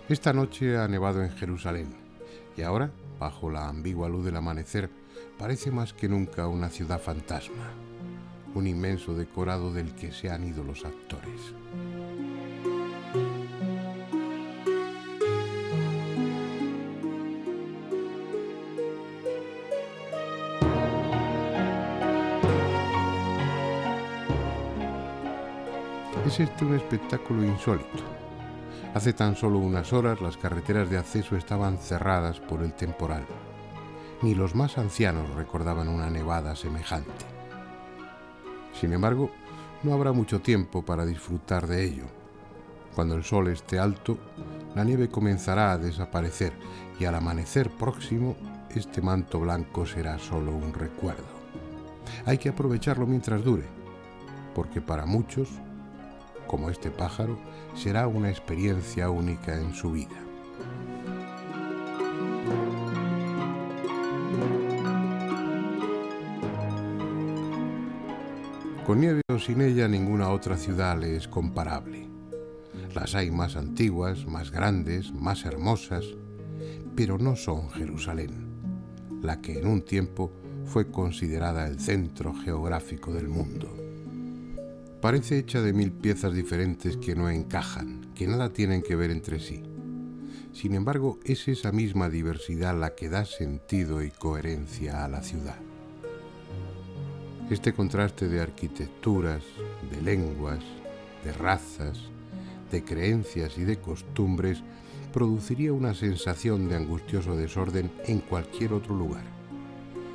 Esta noche ha nevado en Jerusalén y ahora, bajo la ambigua luz del amanecer, parece más que nunca una ciudad fantasma, un inmenso decorado del que se han ido los actores. Es este un espectáculo insólito. Hace tan solo unas horas las carreteras de acceso estaban cerradas por el temporal. Ni los más ancianos recordaban una nevada semejante. Sin embargo, no habrá mucho tiempo para disfrutar de ello. Cuando el sol esté alto, la nieve comenzará a desaparecer y al amanecer próximo, este manto blanco será solo un recuerdo. Hay que aprovecharlo mientras dure, porque para muchos, como este pájaro, será una experiencia única en su vida. Con nieve o sin ella, ninguna otra ciudad le es comparable. Las hay más antiguas, más grandes, más hermosas, pero no son Jerusalén, la que en un tiempo fue considerada el centro geográfico del mundo. Parece hecha de 1000 piezas diferentes que no encajan, que nada tienen que ver entre sí. Sin embargo, es esa misma diversidad la que da sentido y coherencia a la ciudad. Este contraste de arquitecturas, de lenguas, de razas, de creencias y de costumbres produciría una sensación de angustioso desorden en cualquier otro lugar.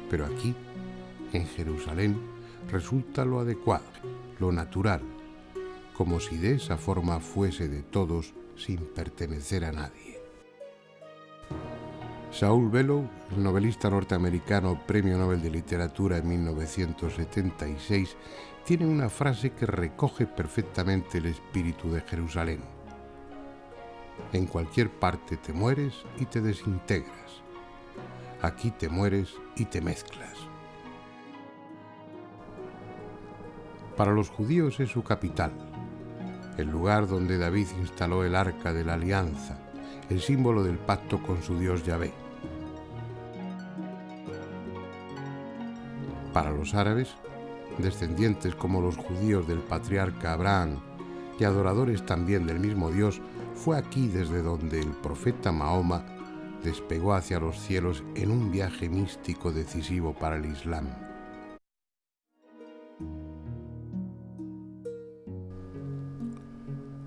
Pero aquí, en Jerusalén, resulta lo adecuado, lo natural, como si de esa forma fuese de todos sin pertenecer a nadie. Saul Bellow, el novelista norteamericano Premio Nobel de Literatura en 1976, tiene una frase que recoge perfectamente el espíritu de Jerusalén. En cualquier parte te mueres y te desintegras. Aquí te mueres y te mezclas. Para los judíos es su capital, el lugar donde David instaló el Arca de la Alianza, el símbolo del pacto con su Dios Yahvé. Para los árabes, descendientes como los judíos del patriarca Abraham y adoradores también del mismo Dios, fue aquí desde donde el profeta Mahoma despegó hacia los cielos en un viaje místico decisivo para el Islam.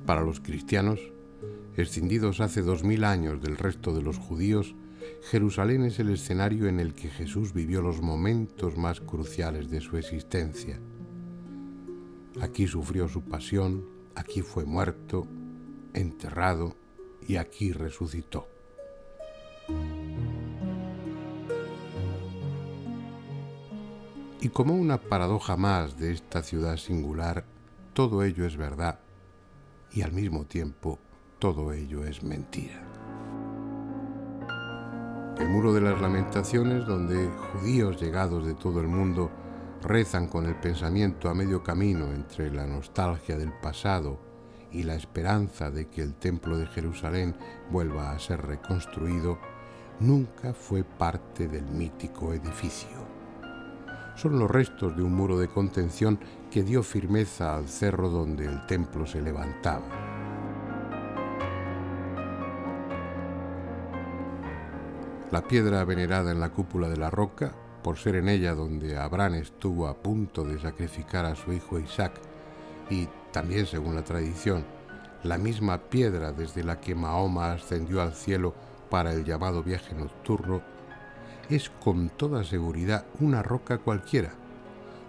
Para los cristianos, escindidos hace 2000 años del resto de los judíos, Jerusalén es el escenario en el que Jesús vivió los momentos más cruciales de su existencia. Aquí sufrió su pasión, aquí fue muerto, enterrado y aquí resucitó. Y como una paradoja más de esta ciudad singular, todo ello es verdad y al mismo tiempo todo ello es mentira. El Muro de las Lamentaciones, donde judíos llegados de todo el mundo rezan con el pensamiento a medio camino entre la nostalgia del pasado y la esperanza de que el Templo de Jerusalén vuelva a ser reconstruido, nunca fue parte del mítico edificio. Son los restos de un muro de contención que dio firmeza al cerro donde el templo se levantaba. La piedra venerada en la cúpula de la roca, por ser en ella donde Abraham estuvo a punto de sacrificar a su hijo Isaac, y también según la tradición, la misma piedra desde la que Mahoma ascendió al cielo para el llamado viaje nocturno, es con toda seguridad una roca cualquiera,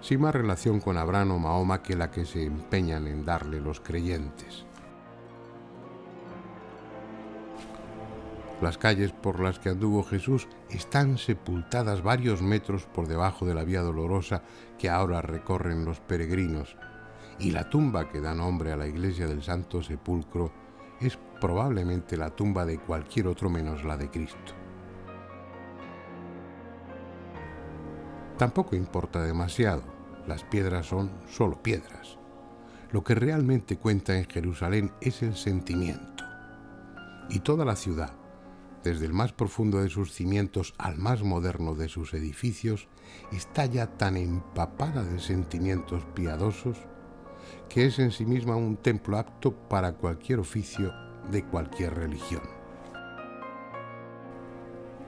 sin más relación con Abraham o Mahoma que la que se empeñan en darle los creyentes. Las calles por las que anduvo Jesús están sepultadas varios metros por debajo de la Vía Dolorosa que ahora recorren los peregrinos, y la tumba que da nombre a la iglesia del Santo Sepulcro es probablemente la tumba de cualquier otro menos la de Cristo. Tampoco importa demasiado, las piedras son solo piedras. Lo que realmente cuenta en Jerusalén es el sentimiento. Y toda la ciudad, desde el más profundo de sus cimientos al más moderno de sus edificios, está ya tan empapada de sentimientos piadosos que es en sí misma un templo apto para cualquier oficio de cualquier religión.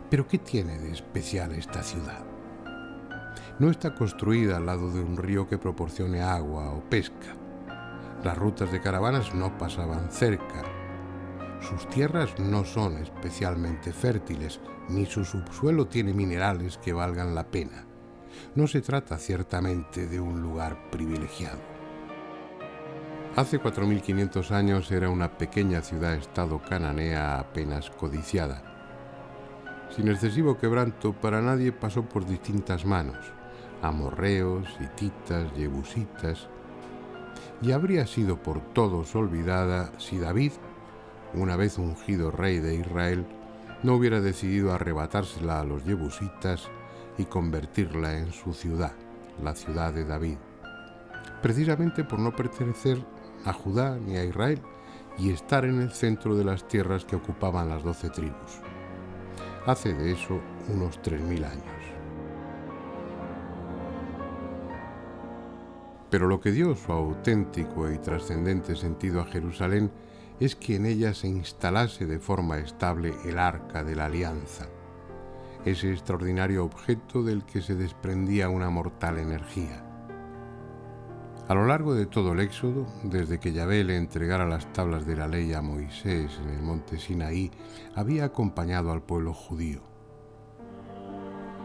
¿Pero qué tiene de especial esta ciudad? No está construida al lado de un río que proporcione agua o pesca. Las rutas de caravanas no pasaban cerca. Sus tierras no son especialmente fértiles, ni su subsuelo tiene minerales que valgan la pena. No se trata ciertamente de un lugar privilegiado. Hace 4.500 años era una pequeña ciudad-estado cananea apenas codiciada. Sin excesivo quebranto, para nadie pasó por distintas manos: amorreos, hititas, jebusitas, y habría sido por todos olvidada si David, una vez ungido rey de Israel, no hubiera decidido arrebatársela a los jebusitas y convertirla en su ciudad, la ciudad de David, precisamente por no pertenecer a Judá ni a Israel y estar en el centro de las tierras que ocupaban las 12 tribus. Hace de eso unos 3.000 años. Pero lo que dio su auténtico y trascendente sentido a Jerusalén es que en ella se instalase de forma estable el Arca de la Alianza, ese extraordinario objeto del que se desprendía una mortal energía. A lo largo de todo el Éxodo, desde que Yahvé le entregara las tablas de la ley a Moisés en el monte Sinaí, había acompañado al pueblo judío.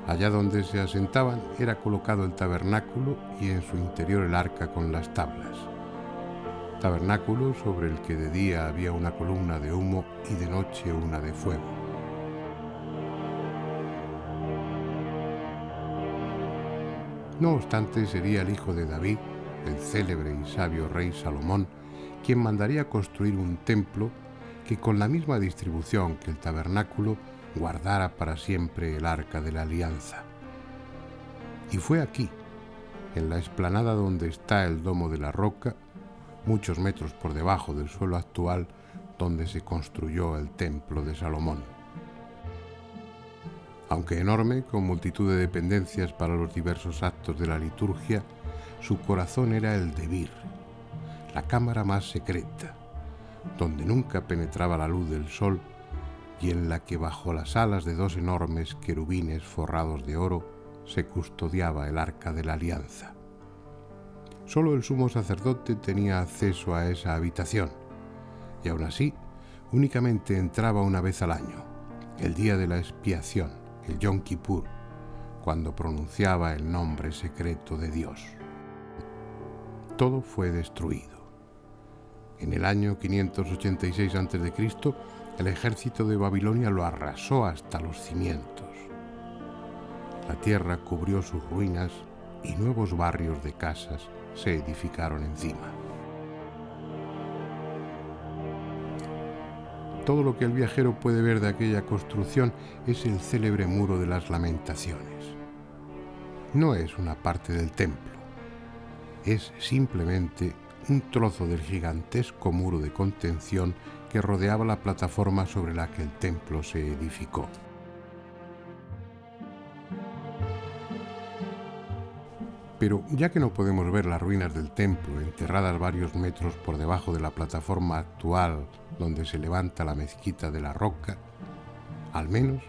Allá donde se asentaban era colocado el tabernáculo y en su interior el arca con las tablas. Tabernáculo sobre el que de día había una columna de humo y de noche una de fuego. No obstante, sería el hijo de David, el célebre y sabio rey Salomón, quien mandaría construir un templo que, con la misma distribución que el tabernáculo, guardara para siempre el Arca de la Alianza. Y fue aquí, en la explanada donde está el Domo de la Roca, muchos metros por debajo del suelo actual, donde se construyó el Templo de Salomón. Aunque enorme, con multitud de dependencias para los diversos actos de la liturgia, su corazón era el devir, la cámara más secreta, donde nunca penetraba la luz del sol y en la que bajo las alas de 2 enormes querubines forrados de oro se custodiaba el Arca de la Alianza. Solo el sumo sacerdote tenía acceso a esa habitación, y aún así únicamente entraba una vez al año, el día de la expiación, el Yom Kippur, cuando pronunciaba el nombre secreto de Dios. Todo fue destruido. En el año 586 a.C., el ejército de Babilonia lo arrasó hasta los cimientos. La tierra cubrió sus ruinas y nuevos barrios de casas se edificaron encima. Todo lo que el viajero puede ver de aquella construcción es el célebre Muro de las Lamentaciones. No es una parte del templo, es simplemente un trozo del gigantesco muro de contención que rodeaba la plataforma sobre la que el templo se edificó. Pero ya que no podemos ver las ruinas del templo enterradas varios metros por debajo de la plataforma actual donde se levanta la mezquita de la Roca, al menos,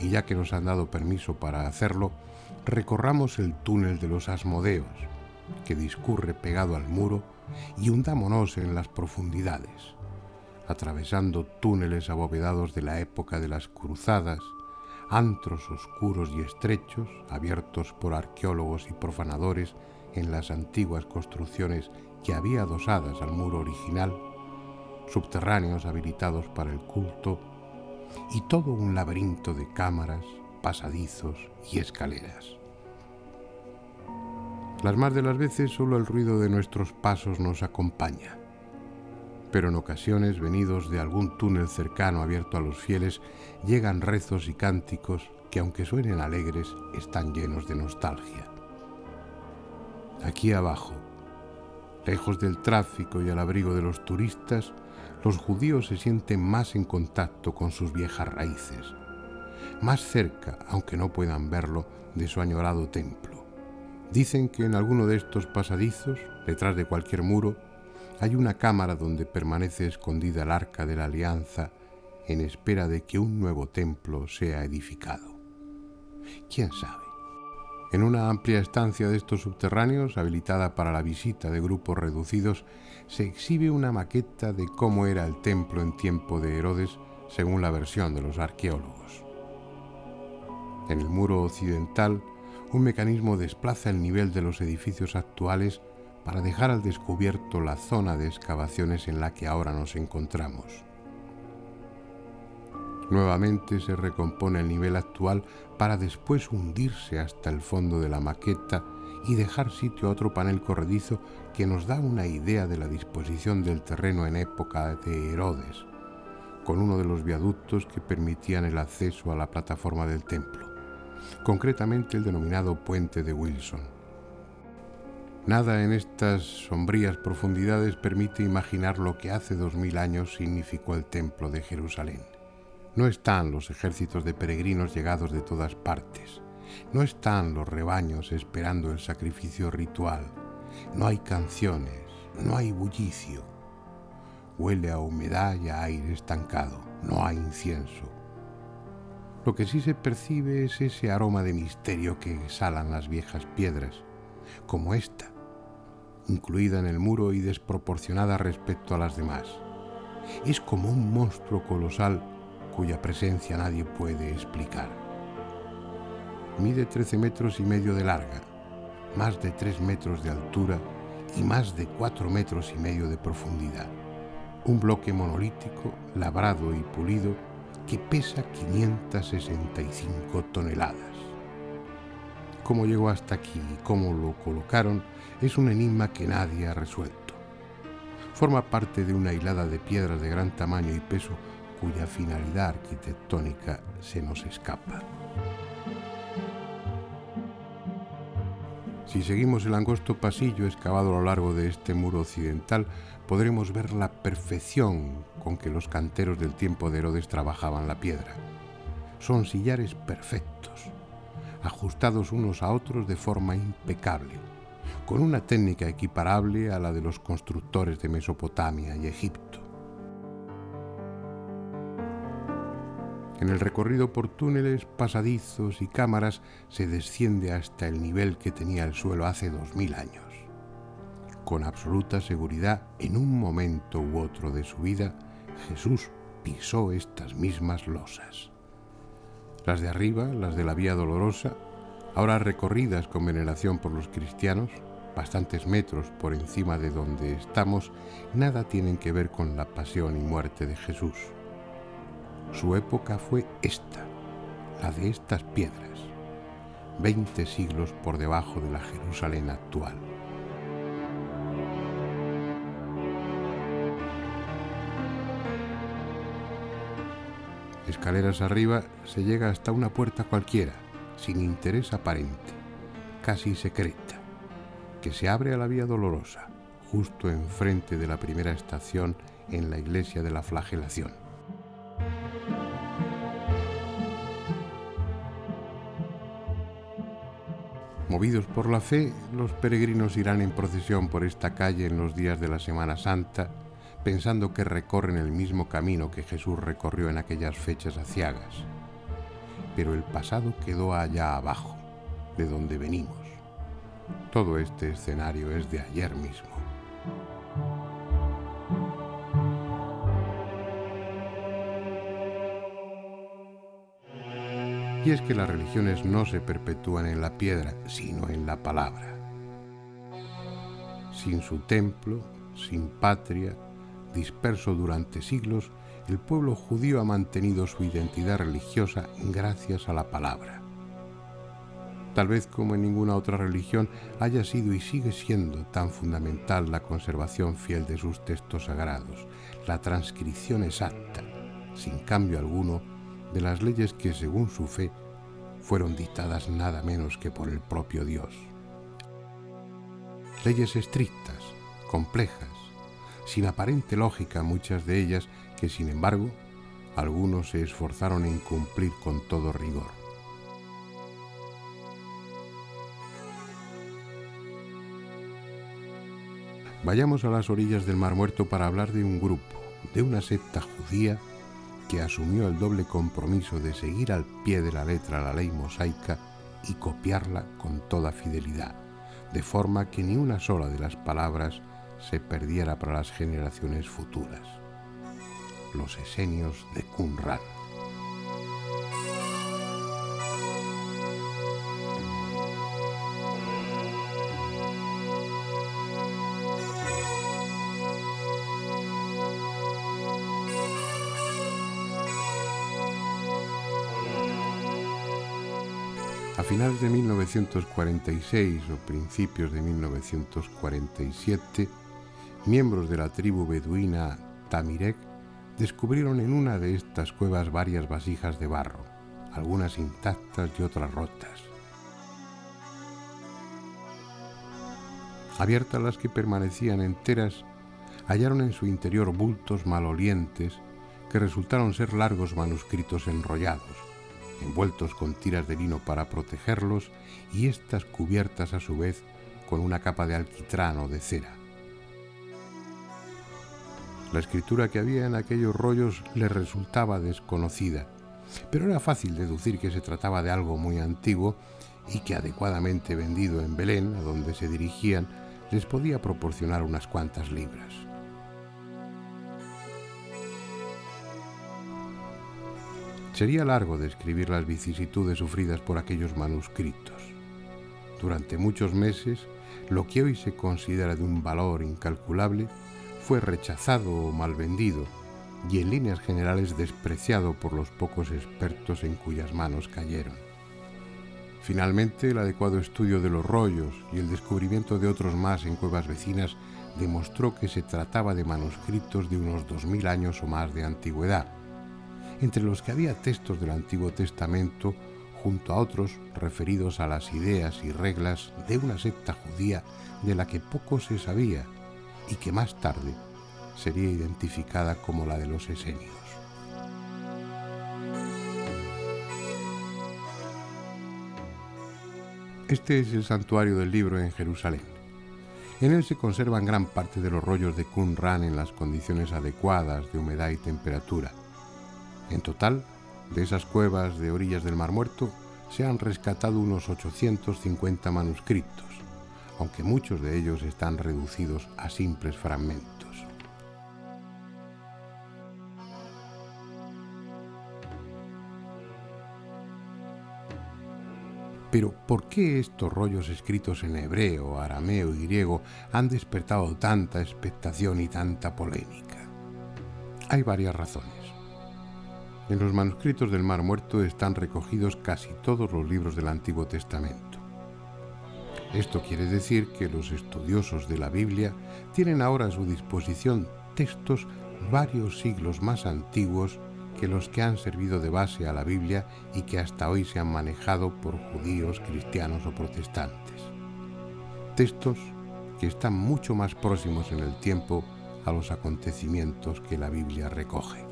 y ya que nos han dado permiso para hacerlo, recorramos el túnel de los Asmodeos, que discurre pegado al muro, y hundámonos en las profundidades, atravesando túneles abovedados de la época de las cruzadas, antros oscuros y estrechos, abiertos por arqueólogos y profanadores en las antiguas construcciones que había adosadas al muro original, subterráneos habilitados para el culto, y todo un laberinto de cámaras, pasadizos y escaleras. Las más de las veces solo el ruido de nuestros pasos nos acompaña, pero en ocasiones, venidos de algún túnel cercano abierto a los fieles, llegan rezos y cánticos que, aunque suenen alegres, están llenos de nostalgia. Aquí abajo, lejos del tráfico y al abrigo de los turistas, los judíos se sienten más en contacto con sus viejas raíces, más cerca, aunque no puedan verlo, de su añorado templo. Dicen que en alguno de estos pasadizos, detrás de cualquier muro, hay una cámara donde permanece escondida el arca de la alianza en espera de que un nuevo templo sea edificado. ¿Quién sabe? En una amplia estancia de estos subterráneos, habilitada para la visita de grupos reducidos, se exhibe una maqueta de cómo era el templo en tiempo de Herodes, según la versión de los arqueólogos. En el muro occidental, un mecanismo desplaza el nivel de los edificios actuales para dejar al descubierto la zona de excavaciones en la que ahora nos encontramos. Nuevamente se recompone el nivel actual para después hundirse hasta el fondo de la maqueta y dejar sitio a otro panel corredizo que nos da una idea de la disposición del terreno en época de Herodes, con uno de los viaductos que permitían el acceso a la plataforma del templo, concretamente el denominado Puente de Wilson. Nada en estas sombrías profundidades permite imaginar lo que hace 2000 años significó el templo de Jerusalén. No están los ejércitos de peregrinos llegados de todas partes. No están los rebaños esperando el sacrificio ritual. No hay canciones, no hay bullicio. Huele a humedad y a aire estancado. No hay incienso. Lo que sí se percibe es ese aroma de misterio que exhalan las viejas piedras, como esta, incluida en el muro y desproporcionada respecto a las demás. Es como un monstruo colosal cuya presencia nadie puede explicar. Mide 13 metros y medio de larga, más de 3 metros de altura y más de 4 metros y medio de profundidad. Un bloque monolítico, labrado y pulido, que pesa 565 toneladas. Cómo llegó hasta aquí y cómo lo colocaron es un enigma que nadie ha resuelto. Forma parte de una hilada de piedras de gran tamaño y peso cuya finalidad arquitectónica se nos escapa. Si seguimos el angosto pasillo excavado a lo largo de este muro occidental, podremos ver la perfección con que los canteros del tiempo de Herodes trabajaban la piedra. Son sillares perfectos, ajustados unos a otros de forma impecable, con una técnica equiparable a la de los constructores de Mesopotamia y Egipto. En el recorrido por túneles, pasadizos y cámaras se desciende hasta el nivel que tenía el suelo hace 2000 años. Con absoluta seguridad, en un momento u otro de su vida, Jesús pisó estas mismas losas. Las de arriba, las de la Vía Dolorosa, ahora recorridas con veneración por los cristianos, bastantes metros por encima de donde estamos, nada tienen que ver con la pasión y muerte de Jesús. Su época fue esta, la de estas piedras, 20 siglos por debajo de la Jerusalén actual. Escaleras arriba se llega hasta una puerta cualquiera, sin interés aparente, casi secreta, que se abre a la Vía Dolorosa, justo enfrente de la primera estación en la iglesia de la Flagelación. Movidos por la fe, los peregrinos irán en procesión por esta calle en los días de la Semana Santa, pensando que recorren el mismo camino que Jesús recorrió en aquellas fechas aciagas. Pero el pasado quedó allá abajo, de donde venimos. Todo este escenario es de ayer mismo. Y es que las religiones no se perpetúan en la piedra, sino en la palabra. Sin su templo, sin patria, disperso durante siglos, el pueblo judío ha mantenido su identidad religiosa gracias a la palabra. Tal vez como en ninguna otra religión haya sido y sigue siendo tan fundamental la conservación fiel de sus textos sagrados, la transcripción exacta, sin cambio alguno, de las leyes que, según su fe, fueron dictadas nada menos que por el propio Dios. Leyes estrictas, complejas, sin aparente lógica muchas de ellas que, sin embargo, algunos se esforzaron en cumplir con todo rigor. Vayamos a las orillas del Mar Muerto para hablar de un grupo, de una secta judía que asumió el doble compromiso de seguir al pie de la letra la ley mosaica y copiarla con toda fidelidad, de forma que ni una sola de las palabras se perdiera para las generaciones futuras. Los esenios de Qumran. A finales de 1946 o principios de 1947, miembros de la tribu beduina Tamirek descubrieron en una de estas cuevas varias vasijas de barro, algunas intactas y otras rotas. Abiertas las que permanecían enteras, hallaron en su interior bultos malolientes que resultaron ser largos manuscritos enrollados, envueltos con tiras de lino para protegerlos y estas cubiertas a su vez con una capa de alquitrán o de cera. La escritura que había en aquellos rollos les resultaba desconocida, pero era fácil deducir que se trataba de algo muy antiguo y que, adecuadamente vendido en Belén, a donde se dirigían, les podía proporcionar unas cuantas libras. Sería largo describir las vicisitudes sufridas por aquellos manuscritos. Durante muchos meses, lo que hoy se considera de un valor incalculable fue rechazado o mal vendido y en líneas generales despreciado por los pocos expertos en cuyas manos cayeron. Finalmente, el adecuado estudio de los rollos y el descubrimiento de otros más en cuevas vecinas demostró que se trataba de manuscritos de unos 2000 años o más de antigüedad, entre los que había textos del Antiguo Testamento junto a otros referidos a las ideas y reglas de una secta judía de la que poco se sabía y que más tarde sería identificada como la de los esenios. Este es el santuario del libro en Jerusalén. En él se conservan gran parte de los rollos de Qumran en las condiciones adecuadas de humedad y temperatura. En total, de esas cuevas de orillas del Mar Muerto, se han rescatado unos 850 manuscritos, aunque muchos de ellos están reducidos a simples fragmentos. Pero, ¿por qué estos rollos escritos en hebreo, arameo y griego han despertado tanta expectación y tanta polémica? Hay varias razones. En los manuscritos del Mar Muerto están recogidos casi todos los libros del Antiguo Testamento. Esto quiere decir que los estudiosos de la Biblia tienen ahora a su disposición textos varios siglos más antiguos que los que han servido de base a la Biblia y que hasta hoy se han manejado por judíos, cristianos o protestantes. Textos que están mucho más próximos en el tiempo a los acontecimientos que la Biblia recoge.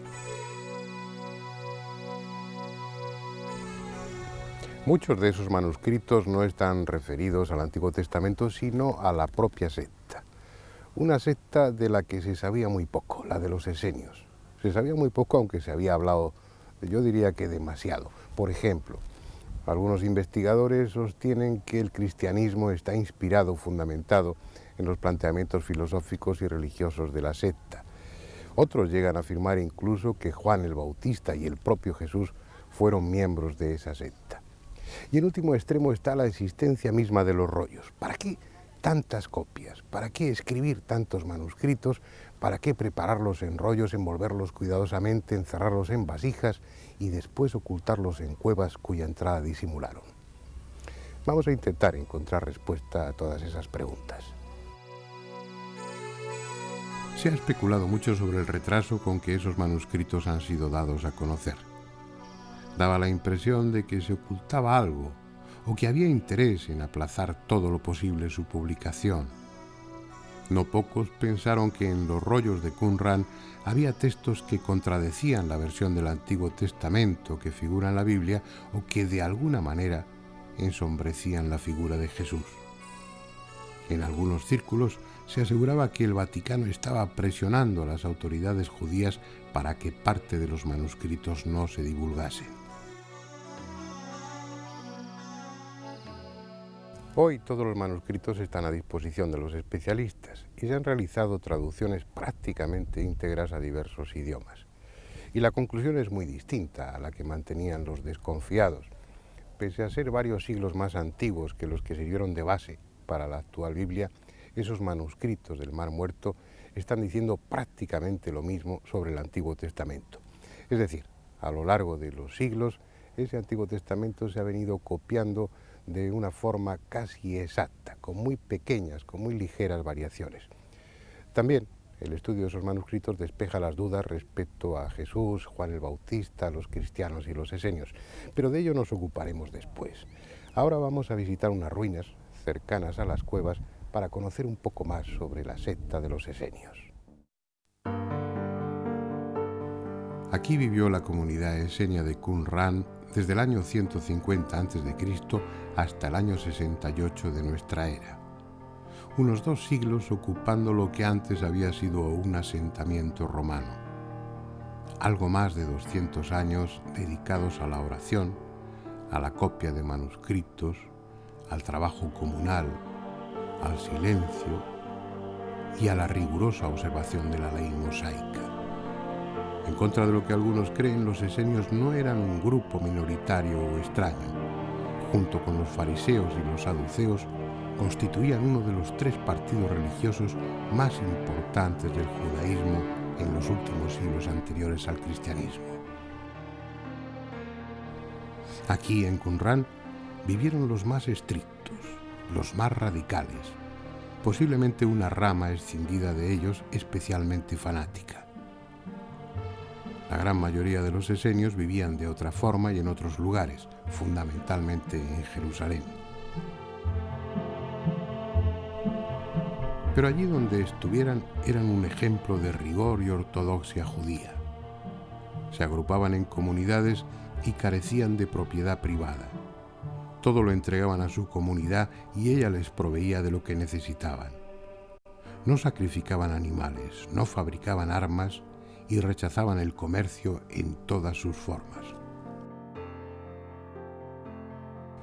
Muchos de esos manuscritos no están referidos al Antiguo Testamento, sino a la propia secta. Una secta de la que se sabía muy poco, la de los esenios. Se sabía muy poco, aunque se había hablado, yo diría que demasiado. Por ejemplo, algunos investigadores sostienen que el cristianismo está inspirado, fundamentado en los planteamientos filosóficos y religiosos de la secta. Otros llegan a afirmar incluso que Juan el Bautista y el propio Jesús fueron miembros de esa secta. Y en último extremo está la existencia misma de los rollos. ¿Para qué tantas copias? ¿Para qué escribir tantos manuscritos? ¿Para qué prepararlos en rollos, envolverlos cuidadosamente, encerrarlos en vasijas y después ocultarlos en cuevas cuya entrada disimularon? Vamos a intentar encontrar respuesta a todas esas preguntas. Se ha especulado mucho sobre el retraso con que esos manuscritos han sido dados a conocer. Daba la impresión de que se ocultaba algo o que había interés en aplazar todo lo posible su publicación. No pocos pensaron que en los rollos de Qumran había textos que contradecían la versión del Antiguo Testamento que figura en la Biblia o que de alguna manera ensombrecían la figura de Jesús. En algunos círculos se aseguraba que el Vaticano estaba presionando a las autoridades judías para que parte de los manuscritos no se divulgasen. Hoy todos los manuscritos están a disposición de los especialistas y se han realizado traducciones prácticamente íntegras a diversos idiomas. Y la conclusión es muy distinta a la que mantenían los desconfiados. Pese a ser varios siglos más antiguos que los que sirvieron de base para la actual Biblia, esos manuscritos del Mar Muerto están diciendo prácticamente lo mismo sobre el Antiguo Testamento. Es decir, a lo largo de los siglos, ese Antiguo Testamento se ha venido copiando de una forma casi exacta, con muy pequeñas, con muy ligeras variaciones. También el estudio de esos manuscritos despeja las dudas respecto a Jesús, Juan el Bautista, los cristianos y los esenios, pero de ello nos ocuparemos después. Ahora vamos a visitar unas ruinas cercanas a las cuevas para conocer un poco más sobre la secta de los esenios. Aquí vivió la comunidad esenia de Qumran desde el año 150 a.C. hasta el año 68 de nuestra era. Unos 2 siglos ocupando lo que antes había sido un asentamiento romano. Algo más de 200 años dedicados a la oración, a la copia de manuscritos, al trabajo comunal, al silencio y a la rigurosa observación de la ley mosaica. En contra de lo que algunos creen, los esenios no eran un grupo minoritario o extraño. Junto con los fariseos y los saduceos, constituían uno de los 3 partidos religiosos más importantes del judaísmo en los últimos siglos anteriores al cristianismo. Aquí en Qumran vivieron los más estrictos, los más radicales, posiblemente una rama escindida de ellos especialmente fanática. La gran mayoría de los esenios vivían de otra forma y en otros lugares, fundamentalmente en Jerusalén. Pero allí donde estuvieran eran un ejemplo de rigor y ortodoxia judía. Se agrupaban en comunidades y carecían de propiedad privada. Todo lo entregaban a su comunidad y ella les proveía de lo que necesitaban. No sacrificaban animales, no fabricaban armas y rechazaban el comercio en todas sus formas.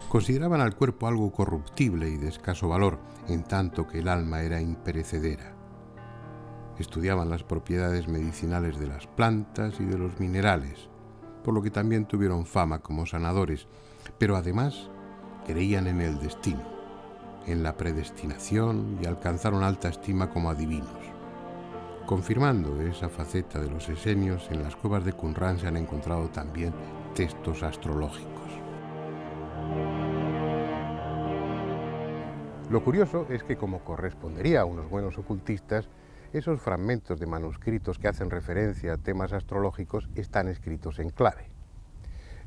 Consideraban al cuerpo algo corruptible y de escaso valor, en tanto que el alma era imperecedera. Estudiaban las propiedades medicinales de las plantas y de los minerales, por lo que también tuvieron fama como sanadores, pero además creían en el destino, en la predestinación y alcanzaron alta estima como adivinos. Confirmando esa faceta de los esenios, en las cuevas de Qumran se han encontrado también textos astrológicos. Lo curioso es que, como correspondería a unos buenos ocultistas, esos fragmentos de manuscritos que hacen referencia a temas astrológicos están escritos en clave.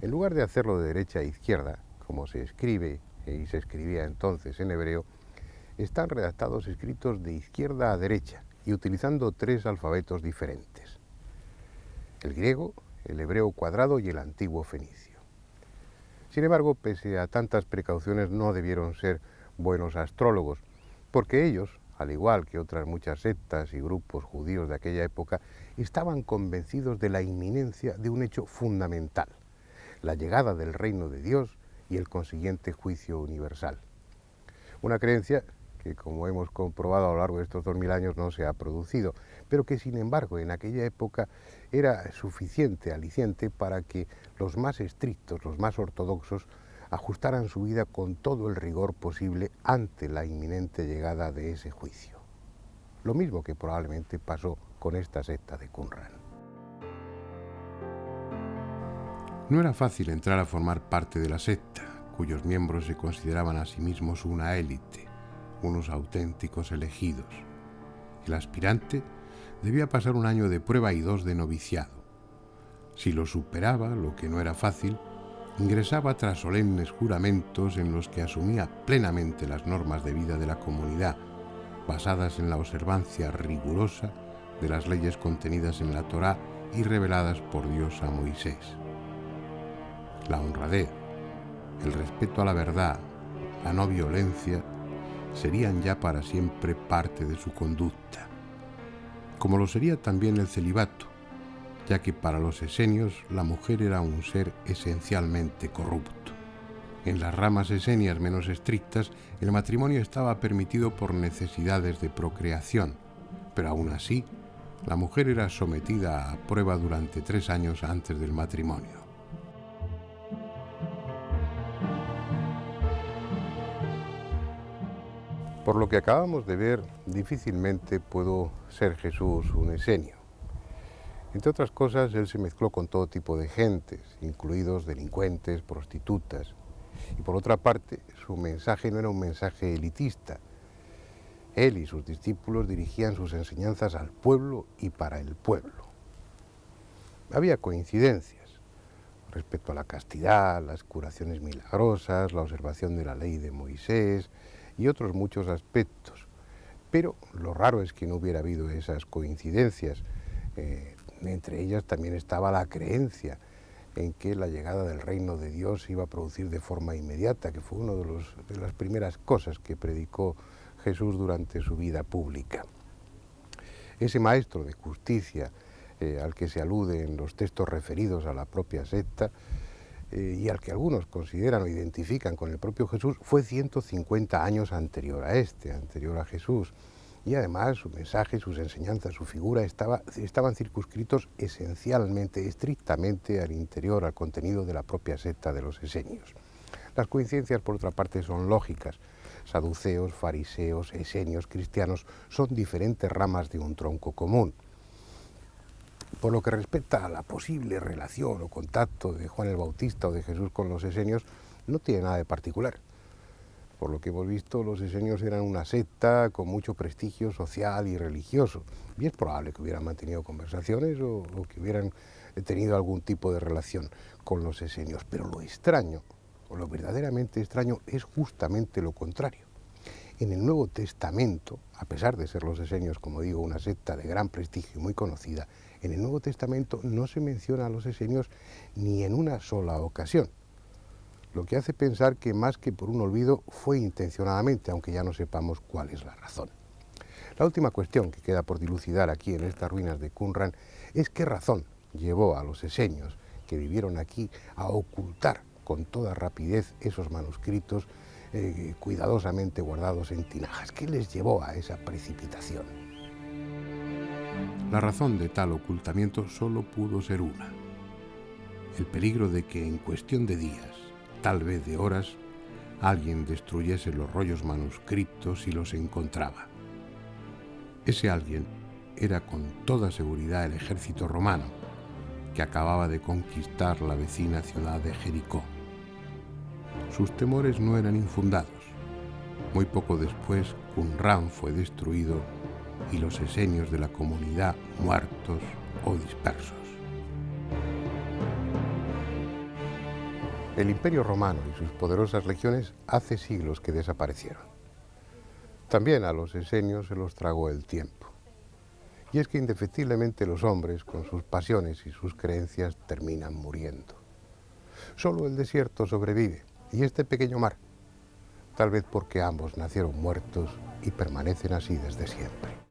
En lugar de hacerlo de derecha a izquierda, como se escribe y se escribía entonces en hebreo, están redactados escritos de izquierda a derecha y utilizando 3 alfabetos diferentes: el griego, el hebreo cuadrado y el antiguo fenicio. Sin embargo, pese a tantas precauciones, no debieron ser buenos astrólogos, porque ellos, al igual que otras muchas sectas y grupos judíos de aquella época, estaban convencidos de la inminencia de un hecho fundamental: la llegada del reino de Dios y el consiguiente juicio universal. Una creencia que, como hemos comprobado a lo largo de estos 2000 años, no se ha producido, pero que, sin embargo, en aquella época era suficiente aliciente para que los más estrictos, los más ortodoxos, ajustaran su vida con todo el rigor posible ante la inminente llegada de ese juicio. Lo mismo que probablemente pasó con esta secta de Qumran. No era fácil entrar a formar parte de la secta, cuyos miembros se consideraban a sí mismos una élite, unos auténticos elegidos. El aspirante debía pasar 1 año de prueba y 2 de noviciado. Si lo superaba, lo que no era fácil, ingresaba tras solemnes juramentos en los que asumía plenamente las normas de vida de la comunidad, basadas en la observancia rigurosa de las leyes contenidas en la Torá y reveladas por Dios a Moisés. La honradez, el respeto a la verdad, la no violencia, serían ya para siempre parte de su conducta, como lo sería también el celibato, ya que para los esenios la mujer era un ser esencialmente corrupto. En las ramas esenias menos estrictas, el matrimonio estaba permitido por necesidades de procreación, pero aún así, la mujer era sometida a prueba durante 3 años antes del matrimonio. Por lo que acabamos de ver, difícilmente pudo ser Jesús un esenio. Entre otras cosas, él se mezcló con todo tipo de gentes, incluidos delincuentes, prostitutas. Y por otra parte, su mensaje no era un mensaje elitista. Él y sus discípulos dirigían sus enseñanzas al pueblo y para el pueblo. Había coincidencias respecto a la castidad, las curaciones milagrosas, la observación de la ley de Moisés y otros muchos aspectos. Pero lo raro es que no hubiera habido esas coincidencias. Entre ellas también estaba la creencia en que la llegada del reino de Dios se iba a producir de forma inmediata, que fue una de las primeras cosas que predicó Jesús durante su vida pública. Ese maestro de justicia al que se alude en los textos referidos a la propia secta y al que algunos consideran o identifican con el propio Jesús, fue 150 años anterior a Jesús. Y además su mensaje, sus enseñanzas, su figura estaban circunscritos esencialmente, estrictamente al interior, al contenido de la propia secta de los esenios. Las coincidencias, por otra parte, son lógicas. Saduceos, fariseos, esenios, cristianos son diferentes ramas de un tronco común. Por lo que respecta a la posible relación o contacto de Juan el Bautista o de Jesús con los esenios, no tiene nada de particular. Por lo que hemos visto, los esenios eran una secta con mucho prestigio social y religioso. Y es probable que hubieran mantenido conversaciones o que hubieran tenido algún tipo de relación con los esenios. Pero lo extraño, o lo verdaderamente extraño, es justamente lo contrario. En el Nuevo Testamento, a pesar de ser los esenios, como digo, una secta de gran prestigio y muy conocida, en el Nuevo Testamento no se menciona a los esenios ni en una sola ocasión. Lo que hace pensar que más que por un olvido fue intencionadamente, aunque ya no sepamos cuál es la razón. La última cuestión que queda por dilucidar aquí en estas ruinas de Qumran es qué razón llevó a los esenios que vivieron aquí a ocultar con toda rapidez esos manuscritos cuidadosamente guardados en tinajas. ¿Qué les llevó a esa precipitación? La razón de tal ocultamiento solo pudo ser una: el peligro de que en cuestión de días, tal vez de horas, alguien destruyese los rollos manuscritos y los encontraba. Ese alguien era con toda seguridad el ejército romano, que acababa de conquistar la vecina ciudad de Jericó. Sus temores no eran infundados. Muy poco después, Qumran fue destruido y los esenios de la comunidad muertos o dispersos. El Imperio Romano y sus poderosas legiones hace siglos que desaparecieron. También a los esenios se los tragó el tiempo. Y es que indefectiblemente los hombres, con sus pasiones y sus creencias, terminan muriendo. Solo el desierto sobrevive, y este pequeño mar, tal vez porque ambos nacieron muertos y permanecen así desde siempre.